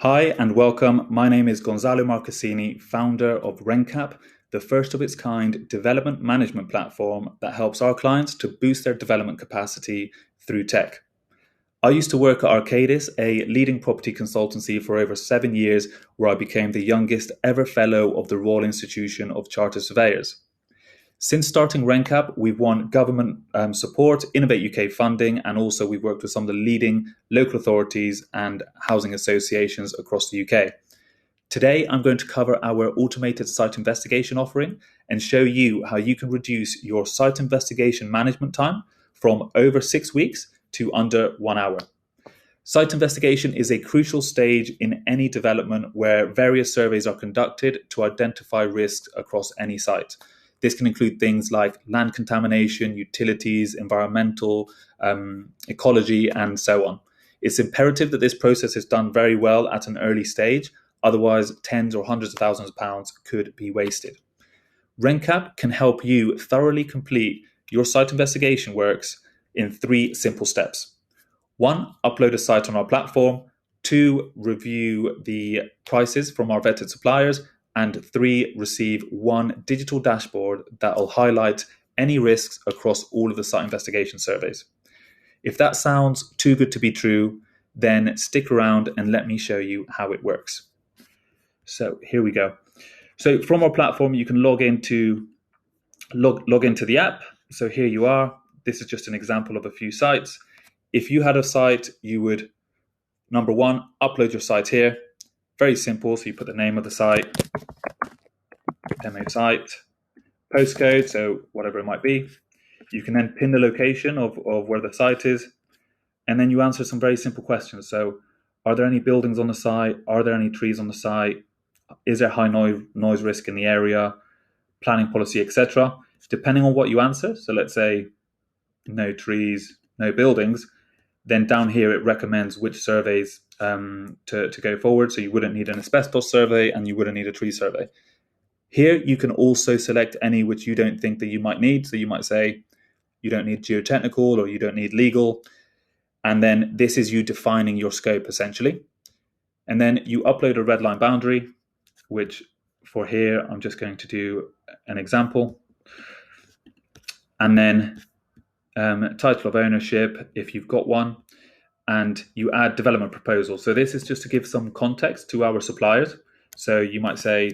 Hi and welcome. My name is Gonzalo Marcassini, founder of RenKap, the first of its kind development management platform that helps our clients to boost their development capacity through tech. I used to work at Arcadis, a leading property consultancy, for over 7 years, where I became the youngest ever fellow of the Royal Institution of Chartered Surveyors. Since starting RenKap, we've won government support, Innovate UK funding, and also we've worked with some of the leading local authorities and housing associations across the UK. Today, I'm going to cover our automated site investigation offering and show you how you can reduce your site investigation management time from over 6 weeks to under 1 hour. Site investigation is a crucial stage in any development where various surveys are conducted to identify risks across any site. This can include things like land contamination, utilities, environmental, ecology, and so on. It's imperative that this process is done very well at an early stage, otherwise tens or hundreds of thousands of pounds could be wasted. RenKap can help you thoroughly complete your site investigation works in 3 simple steps. 1, upload a site on our platform. 2, review the prices from our vetted suppliers. And 3, receive 1 digital dashboard that will highlight any risks across all of the site investigation surveys. If that sounds too good to be true, then stick around and let me show you how it works. So here we go. So from our platform, you can log into the app. So here you are. This is just an example of a few sites. If you had a site, you would, number 1, upload your site here. Very simple. So you put the name of the site, demo site, postcode, so whatever it might be. You can then pin the location of where the site is, and then you answer some very simple questions. So are there any buildings on the site? Are there any trees on the site? Is there high noise risk in the area? Planning policy, etc. Depending on what you answer, so let's say no trees, no buildings, then down here it recommends which surveys to go forward. So you wouldn't need an asbestos survey and you wouldn't need a tree survey. Here you can also select any which you don't think that you might need. So you might say you don't need geotechnical or you don't need legal. And then this is you defining your scope essentially. And then you upload a red line boundary, which for here I'm just going to do an example. And then title of ownership, if you've got one, and you add development proposal. So this is just to give some context to our suppliers. So you might say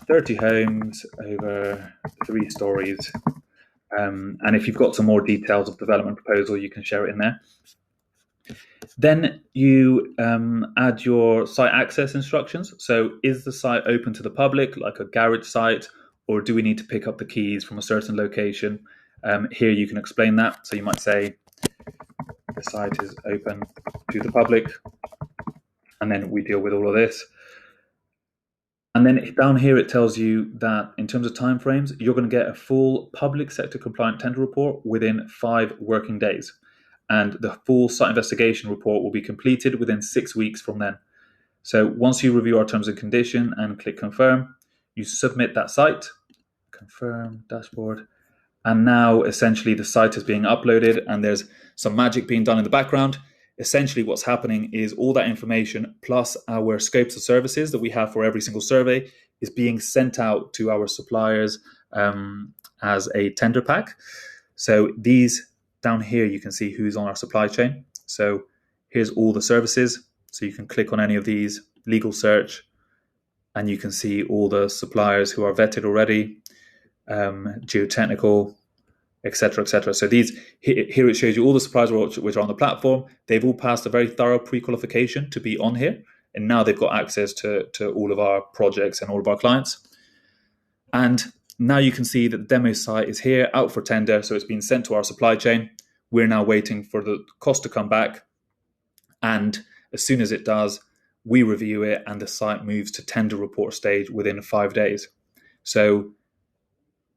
30 homes over 3 stories. And if you've got some more details of development proposal, you can share it in there. Then you add your site access instructions. So is the site open to the public, like a garage site, or do we need to pick up the keys from a certain location? Here you can explain that. So you might say the site is open to the public, and then we deal with all of this. And then down here it tells you that in terms of timeframes, you're going to get a full public sector compliant tender report within 5 working days. And the full site investigation report will be completed within 6 weeks from then. So once you review our terms and condition and click confirm, you submit that site, confirm dashboard. And now essentially the site is being uploaded and there's some magic being done in the background. Essentially what's happening is all that information plus our scopes of services that we have for every single survey is being sent out to our suppliers as a tender pack. So these down here, you can see who's on our supply chain. So here's all the services. So you can click on any of these, legal search, and you can see all the suppliers who are vetted already, geotechnical, etc., etc. So these here it shows you all the suppliers which are on the platform. They've all passed a very thorough pre-qualification to be on here, and now they've got access to all of our projects and all of our clients. And now you can see that the demo site is here, out for tender, so it's been sent to our supply chain. We're now waiting for the cost to come back, and as soon as it does, we review it, and the site moves to tender report stage within 5 days. So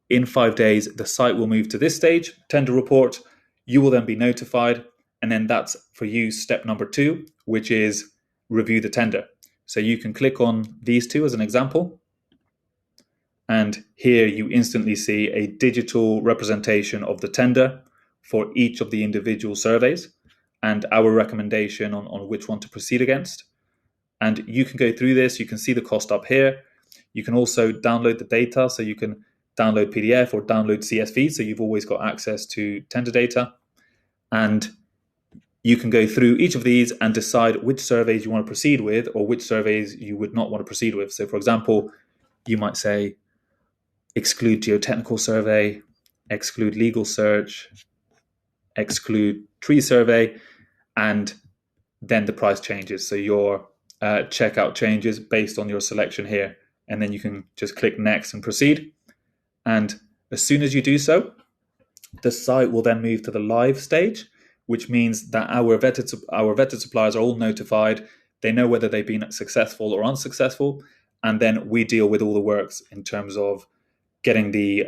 in 5 days, the site will move to this stage, tender report. You will then be notified. And then that's for you step number 2, which is review the tender. So you can click on these 2 as an example. And here you instantly see a digital representation of the tender for each of the individual surveys and our recommendation on which one to proceed against. And you can go through this. You can see the cost up here. You can also download the data. So you can download PDF or download CSV. So you've always got access to tender data. And you can go through each of these and decide which surveys you want to proceed with or which surveys you would not want to proceed with. So, for example, you might say exclude geotechnical survey, exclude legal search, exclude tree survey, and then the price changes. So your checkout changes based on your selection here. And then you can just click next and proceed. And as soon as you do so, the site will then move to the live stage, which means that our vetted suppliers are all notified. They know whether they've been successful or unsuccessful. And then we deal with all the works in terms of getting the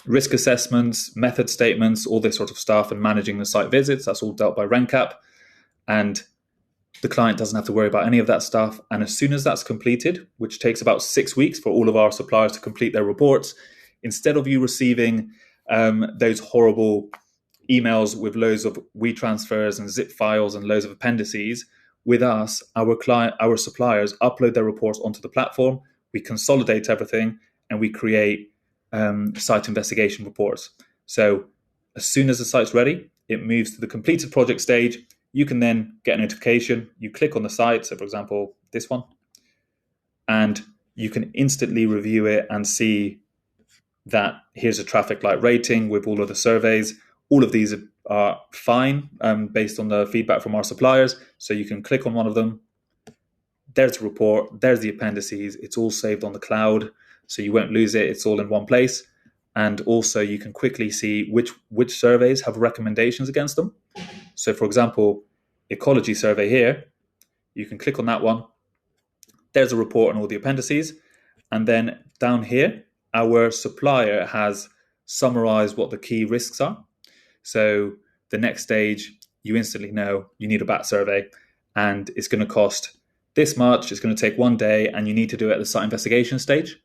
risk assessments, method statements, all this sort of stuff, and managing the site visits. That's all dealt by RenKap. And the client doesn't have to worry about any of that stuff. And as soon as that's completed, which takes about 6 weeks for all of our suppliers to complete their reports, instead of you receiving those horrible emails with loads of WeTransfers and zip files and loads of appendices, with us, our suppliers upload their reports onto the platform. We consolidate everything and we create site investigation reports. So as soon as the site's ready, it moves to the completed project stage. You can then get a notification. You click on the site, so for example, this one, and you can instantly review it and see that here's a traffic light rating with all of the surveys. All of these are fine based on the feedback from our suppliers. So you can click on one of them. There's the report. There's the appendices. It's all saved on the cloud, so you won't lose it. It's all in one place. And also you can quickly see which surveys have recommendations against them. So for example, ecology survey here, you can click on that one. There's a report on all the appendices. And then down here, our supplier has summarized what the key risks are. So the next stage, you instantly know you need a bat survey and it's going to cost this much. It's going to take 1 day and you need to do it at the site investigation stage.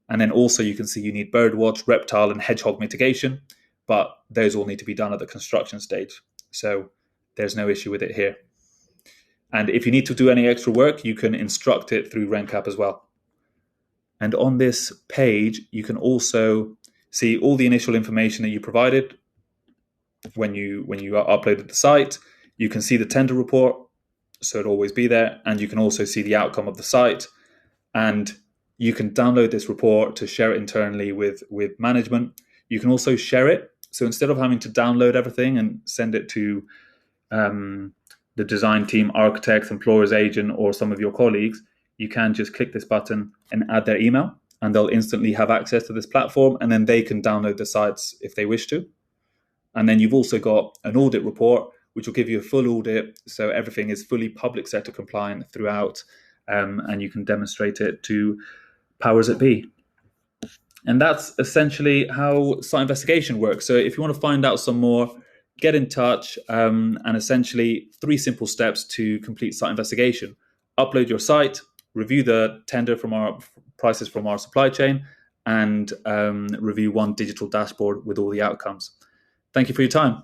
And then also you can see you need birdwatch, reptile and hedgehog mitigation, but those all need to be done at the construction stage. So there's no issue with it here. And if you need to do any extra work, you can instruct it through RenKap as well. And on this page, you can also see all the initial information that you provided when you uploaded the site. You can see the tender report, so it'll always be there. And you can also see the outcome of the site. And you can download this report to share it internally with management. You can also share it. So instead of having to download everything and send it to the design team, architects, employer's agent, or some of your colleagues, you can just click this button and add their email, and they'll instantly have access to this platform, and then they can download the sites if they wish to. And then you've also got an audit report, which will give you a full audit, so everything is fully public sector compliant throughout, and you can demonstrate it to powers that be. And that's essentially how site investigation works. So if you want to find out some more, get in touch, and essentially 3 simple steps to complete site investigation. Upload your site, review the tender from our prices from our supply chain, and review one digital dashboard with all the outcomes. Thank you for your time.